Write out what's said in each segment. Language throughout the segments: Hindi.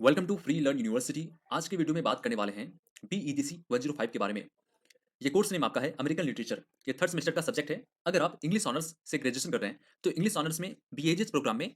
Welcome to Free Learn University. आज के वीडियो में बात करने वाले हैं बीईडीसी 105 के बारे में। ये कोर्स नेम आपका है अमेरिकन लिटरेचर। ये थर्ड सेमेस्टर का सब्जेक्ट है। अगर आप इंग्लिश ऑनर्स से ग्रेजुएशन कर रहे हैं तो इंग्लिश ऑनर्स में बीएजीएस प्रोग्राम में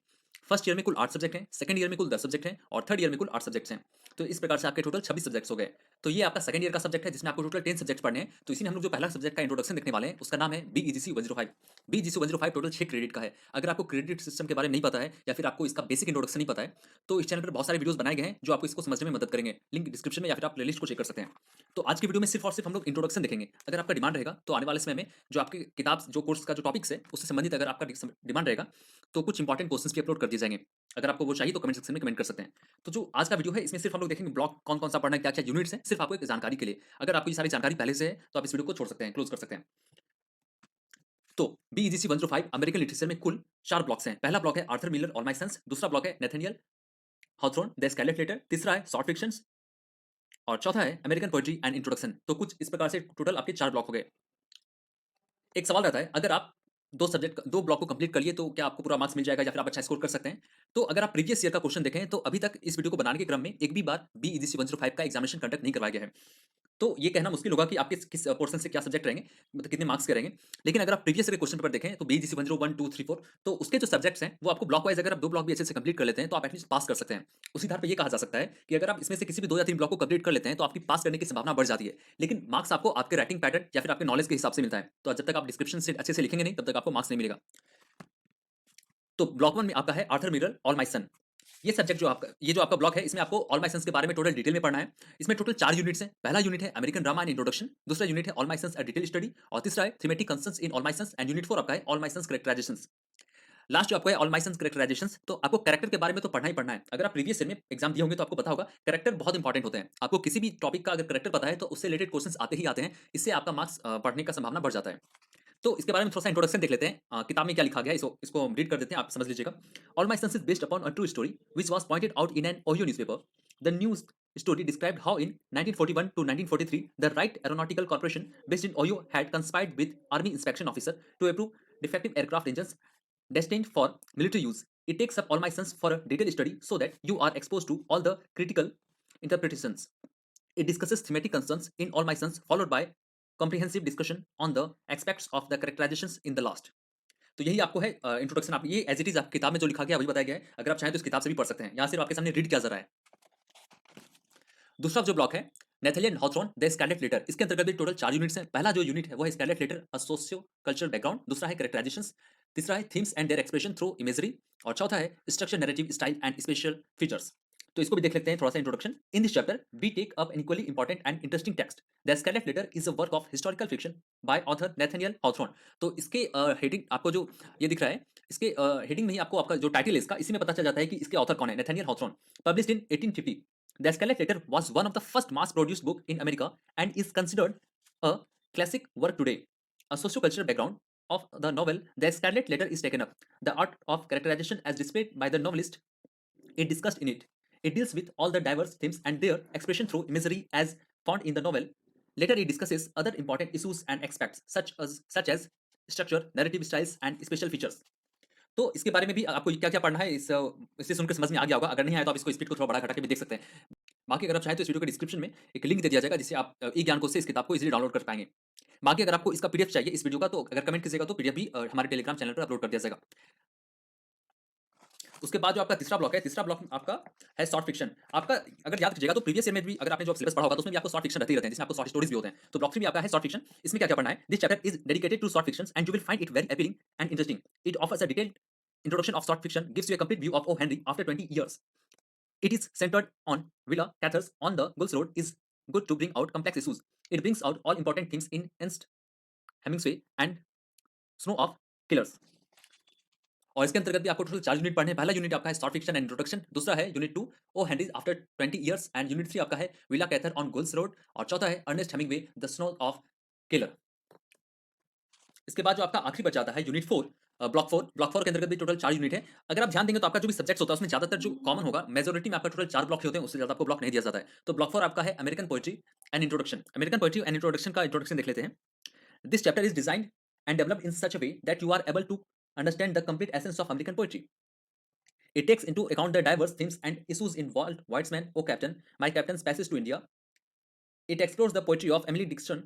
फर्स्ट ईयर में कुल 8 सब्जेक्ट हैं, सेकंड ईयर में कुल 10 सब्जेक्ट हैं और थर्ड ईयर में कुल 8 सब्जेक्ट्स हैं। तो इस प्रकार से आपके टोटल 26 सब्जेक्ट्स हो गए। तो ये आपका सेकंड ईयर का सब्जेक्ट है जिसमें आपको टोटल 10 सब्जेक्ट पढ़ने हैं। तो इसी में हम लोग जो पहला सब्जेक्ट का इंट्रोडक्शन देखने वाले हैं उसका नाम है बीईडीसी 105। बीईडीसी 105 टोटल 6 क्रेडिट का है। अगर आपको क्रेडिट सिस्टम के बारे में नहीं पता है या फिर आपको इसका बेसिक इंट्रोडक्शन नहीं पता है तो इस चैनल पर बहुत सारे वीडियोस बनाए गए हैं जो आपको इसको समझने में मदद करेंगे। लिंक डिस्क्रिप्शन में या फिर आप प्लेलिस्ट को चेक कर सकते हैं। तो आज की वीडियो में सिर्फ और सिर्फ हम लोग इंट्रोडक्शन देखेंगे। अगर आपका डिमांड रहेगा तो आने वाले समय में जो आपकी किताब जो कोर्स का जो टॉपिक्स है उससे संबंधित अगर आपका डिमांड रहेगा तो कुछ इंपॉर्टेंट क्वेश्चंस भी अपलोड कर दिए जाएंगे। अगर आपको वो चाहिए तो कमेंट सेक्शन में कमेंट कर सकते हैं। तो जो आज का वीडियो है इसमें सिर्फ हम लोग देखेंगे ब्लॉक कौन कौन सा पढ़ना है, क्या क्या यूनिट्स हैं, सिर्फ आपको एक जानकारी के लिए। अगर आपको ये सारी जानकारी पहले से है तो आप इस वीडियो को छोड़ सकते हैं, क्लोज कर सकते हैं। तो बीईडीसी 105 अमेरिकन लिटरेचर में कुल 4 ब्लॉक्स हैं। पहला ब्लॉक है आर्थर मिलर और माय सन्स, दूसरा ब्लॉक है Nathaniel Hawthorne the scarlet letter, तीसरा है शॉर्ट फिक्शंस और चौथा है अमेरिकन पोएट्री एंड इंट्रोडक्शन। तो कुछ इस प्रकार से टोटल आपके 4 ब्लॉक हो गए। एक सवाल रहता है, अगर आप 2 ब्लॉक को कंप्लीट कर लिए तो क्या आपको पूरा मार्क्स मिल जाएगा या फिर आप अच्छा स्कोर कर सकते हैं? तो अगर आप प्रीवियस ईयर का क्वेश्चन देखें तो अभी तक इस वीडियो को बनाने के क्रम में एक भी बार बीईडीसी 105 का एग्जामिनेशन कंडक्ट नहीं करवाया गया है। तो ये कहना मुश्किल होगा कि आपके किस पोर्शन से क्या सब्जेक्ट रहेंगे, मतलब कितने मार्क्स के रहेंगे। लेकिन अगर आप प्रीवियस ईयर के क्वेश्चन पेपर देखें तो बीईडीसी 101, 2, 3, 4 तो उसके जो सब्जेक्ट्स हैं वो आपको ब्लॉक वाइज अगर आप 2 ब्लॉक भी अच्छे से कंप्लीट कर लेते हैं तो आप एटलीस्ट पास कर सकते हैं। उसी आधार पे ये कहा जा सकता है कि अगर आप इसमें से किसी भी 2 या 3 ब्लॉक को कंप्लीट कर लेते हैं तो आपकी पास करने की संभावना बढ़ जाती है। लेकिन मार्क्स आपको आपके राइटिंग पैटर्न या फिर आपके नॉलेज के हिसाब से मिलता है। तो जब तक आप डिस्क्रिप्शन से अच्छे से लिखेंगे नहीं तब तक आपको मार्क्स नहीं मिलेगा। तो ब्लॉक 1 में आपका है Arthur mirror all my son. ये जो आपका ब्लॉक है इसमें आपको ऑल माय सन्स के बारे में टोटल डिटेल में पढ़ना है। इसमें टोटल 4 यूनिट्स हैं। पहला यूनिट है अमेरिकन ड्रामा एंड इंट्रोडक्शन, दूसरा यूनिट है All My Sons a detail study और तीसरा है thematic concerns in All My Sons and unit 4 आपका है All My Sons characterisations. Last जो आपको है ऑल माय सन्स कैरेक्टराइजेशंस। तो आपको कैरेक्टर के बारे में तो पढ़ना ही पढ़ना है। अगर आप प्रीवियस ईयर में एग्जाम दिए होंगे तो आपको पता होगा कैरेक्टर बहुत इंपॉर्टेंट होते हैं। आपको किसी भी टॉपिक का अगर कैरेक्टर पता है तो उससे रिलेटेड क्वेश्चंस आते ही आते हैं। इससे आपका मार्क्स पढ़ने का संभावना बढ़ जाता है। तो इसके बारे में थोड़ा सा इंट्रोडक्शन देख लेते हैं। किताब में क्या लिखा गया है इसको हम रीड कर देते हैं, आप समझ लीजिएगा। All My Sons is based upon a true story which was pointed out in an Ohio newspaper. The news story described how in 1941 to 1943 the Wright Aeronautical Corporation based in Ohio had conspired with Army inspection officer to approve defective aircraft engines destined for military use. It takes up all my sons for a detailed study so that you are exposed to all the critical interpretations. It discusses thematic concerns in all my sons followed by comprehensive discussion on the aspects of the characterizations in the last. तो यही आपको है इंट्रोडक्शन। आप ये एज इट इज आप किताब में जो लिखा गया वही बताया गया है। अगर आप चाहें तो इस किताब से भी पढ़ सकते हैं। यहाँ सिर्फ आपके सामने रीड किया जा रहा है। दूसरा जो ब्लॉक है नेथलियन हॉथॉर्न द स्कारलेट लेटर, इसके अंतर्गत भी टोटल 4 यूनिट्स हैं। पहला जो यूनिट है वो है scarlet letter a socio cultural background, दूसरा है कैरेक्टराइजेशंस, तीसरा है themes and their expression through imagery और चौथा है structure, narrative style and special features. तो इसको भी देख लेते हैं थोड़ा सा introduction. In this chapter we take up an equally important and interesting text. The scarlet letter is a work of historical fiction by author Nathaniel Hawthorne. तो इसके हेडिंग आपको जो ये दिख रहा है, इसके हेडिंग में ही आपको आपका जो टाइटल है इसका इसी में पता चल जाता है कि इसके ऑथर कौन है, Nathaniel Hawthorne. Published in 1850, The Scarlet Letter was one of the first mass-produced book in America and is considered a classic work today. A sociocultural background of the novel, The Scarlet Letter is taken up. The art of characterization as displayed by the novelist is discussed in it. It deals with all the diverse themes and their expression through imagery as found in the novel. Later, it discusses other important issues and aspects such as structure, narrative styles, and special features. तो इसके बारे में भी आपको क्या-क्या पढ़ना है इसे सुनकर समझ में आ गया होगा। अगर नहीं आया तो आप इसको स्पीड को थोड़ा बढ़ा-घटा के भी देख सकते हैं। बाकी अगर आप चाहें तो इस वीडियो के डिस्क्रिप्शन में एक लिंक दे दिया जाएगा जिससे आप ई-ज्ञान कोश से इस किताब को इज़िली डाउनलोड कर पाएँगे। बाकी अगर आपको इसका पीडीएफ चाहिए इस वीडियो का तो अगर कमेंट कीजिएगा तो पीडीएफ भी हमारे टेलीग्राम चैनल पर अपलोड कर दिया जाएगा। उसके बाद जो आपका तीसरा ब्लॉक है, तीसरा ब्लॉक आपका है शॉर्ट फिक्शन। आपका अगर याद कीजिएगा तो प्रीवियस ईयर में भी अगर आपने जो सिलेबस पढ़ा होगा तो उसमें भी आपको शॉर्ट फिक्शन रहते ही रहते हैं जिसमें आपको शॉर्ट स्टोरीज भी होते हैं। तो ब्लॉक 3 भी आपका है शॉर्ट फिक्शन। इसमें क्या-क्या पढ़ना है? This chapter is dedicated to short fictions and you will find it very appealing and interesting. It offers a detailed introduction of short fiction, gives you a complete view of O. Henry after 20 years. It is centered on Willa Cather's On the Gulls Road is good to bring out complex issues. It brings out all important themes in Ernst Hemingway and Snow of Killers. और इसके अंतर्गत भी आपको टोटल 4 यूनिट पढ़ने हैं। पहला यूनिट आपका है शॉर्ट फिक्शन एंड इंट्रोडक्शन, दूसरा है unit 2 O Henry's after 20 years and unit 3 आपका है Willa Cather on Gull's road और चौथा है Ernest Hemingway the snow of killer. इसके बाद जो आपका आखिरी बच जाता है यूनिट 4 ब्लॉक 4 के अंतर्गत भी टोटल 4 यूनिट है। अगर आप ध्यान देंगे तो आपका जो भी सब्जेक्ट्स होता है उसमें ज्यादातर जो कॉमन होगा मेजॉरिटी में आपका टोटल 4 ब्लॉक ही होते हैं, उससे ज्यादा आपको ब्लॉक नहीं दिया जाता है। तो ब्लॉक 4 आपका है American poetry and introduction. American poetry and introduction का इंट्रोडक्शन देख लेते हैं। This chapter is designed and developed in such a way that you are able to understand the complete essence of American poetry. It takes into account the diverse themes and issues involved. Weitzman, O Captain, My Captain's Passage to India. It explores the poetry of Emily Dickinson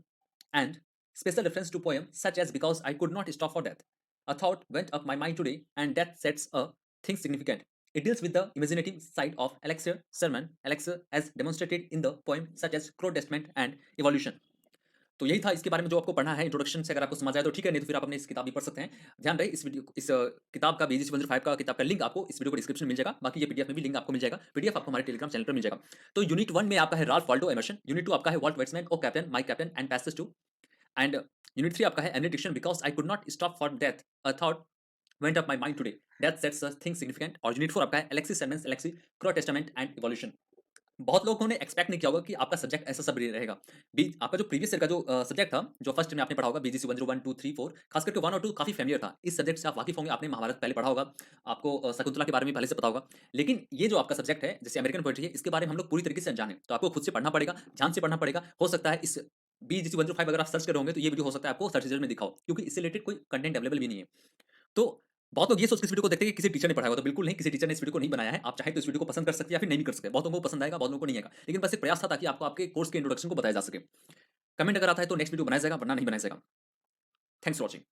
and special reference to poems such as Because I Could Not Stop for Death. A thought went up my mind today, and death sets a thing significant. It deals with the imaginative side of Alexia Sermon, Alexia as demonstrated in the poem such as Crow Testament and Evolution. तो यही था इसके बारे में जो आपको पढ़ना है इंट्रोडक्शन से। अगर आपको समझ आया तो ठीक है, नहीं तो फिर आप अपने इस किताब भी पढ़ सकते हैं। ध्यान रहे इस वीडियो किताब का बीजीसी 105 का किताब का लिंक आपको इस वीडियो को डिस्क्रिप्शन में मिल जाएगा। बाकी ये पीडीएफ में भी लिंक आपको मिल जाएगा। पीडीएफ आपको हमारे टेलीग्राम चैनल पर मिल जाएगा। तो यूनिट 1 में आपका है राल्फ वाल्डो एमर्सन, यूनिट 2 आपका है Walt Whitman O captain my captain and passage to, and unit 3 आपका है Emily Dickinson because I could not stop for death a thought went up my mind today that sets a thing significant, और यूनिट 4 आपका है Alexis Sherman's Alexie crow testament and evolution. बहुत लोगों ने एक्सपेक्ट नहीं किया होगा कि आपका सब्जेक्ट ऐसा सब रहेगा। बी आपका जो प्रीवियस ईयर का जो सब्जेक्ट था, जो फर्स्ट में आपने पढ़ा होगा बीजीसी 101, 2, 3, 4, खास करके 1 और 2 काफ़ी फ़ैमिलियर था। इस सब्जेक्ट से आप वाकिफ़ होंगे, आपने महाभारत पहले पढ़ा होगा, आपको शकुंतला के बारे में पहले से पता होगा। लेकिन ये जो आपका सब्जेक्ट है, जैसे अमेरिकन पोएट्री है, इसके बारे में हम लोग पूरी तरीके से अनजान हैं। तो आपको खुद से पढ़ना पड़ेगा, ध्यान से पढ़ना पड़ेगा। हो सकता है इस बीजीसी 105 अगर आप सर्च कर रहे होंगे, तो ये वीडियो हो सकता है आपको सर्च रिजल्ट में दिखा हो, क्योंकि इससे रिलेटेड कोई कंटेंट अवेलेबल भी नहीं है। तो बहुत लोग ये सोच के इस वीडियो को देखते हैं कि किसी टीचर ने पढ़ाया होगा, तो बिल्कुल नहीं, किसी टीचर ने इस वीडियो को नहीं बनाया है। आप चाहे तो इस वीडियो को पसंद कर सकते हैं या फिर नहीं भी कर सकते। बहुत लोगों को पसंद आएगा, बहुत लोगों को नहीं आएगा। लेकिन बस एक प्रयास था ताकि आपको आपके कोर्स के इंट्रोडक्शन को बताया जा सके। कमेंट अगर आता है तो नेक्स्ट वीडियो बनाया जाएगा, वरना नहीं बनाया जाएगा। Thanks for watching.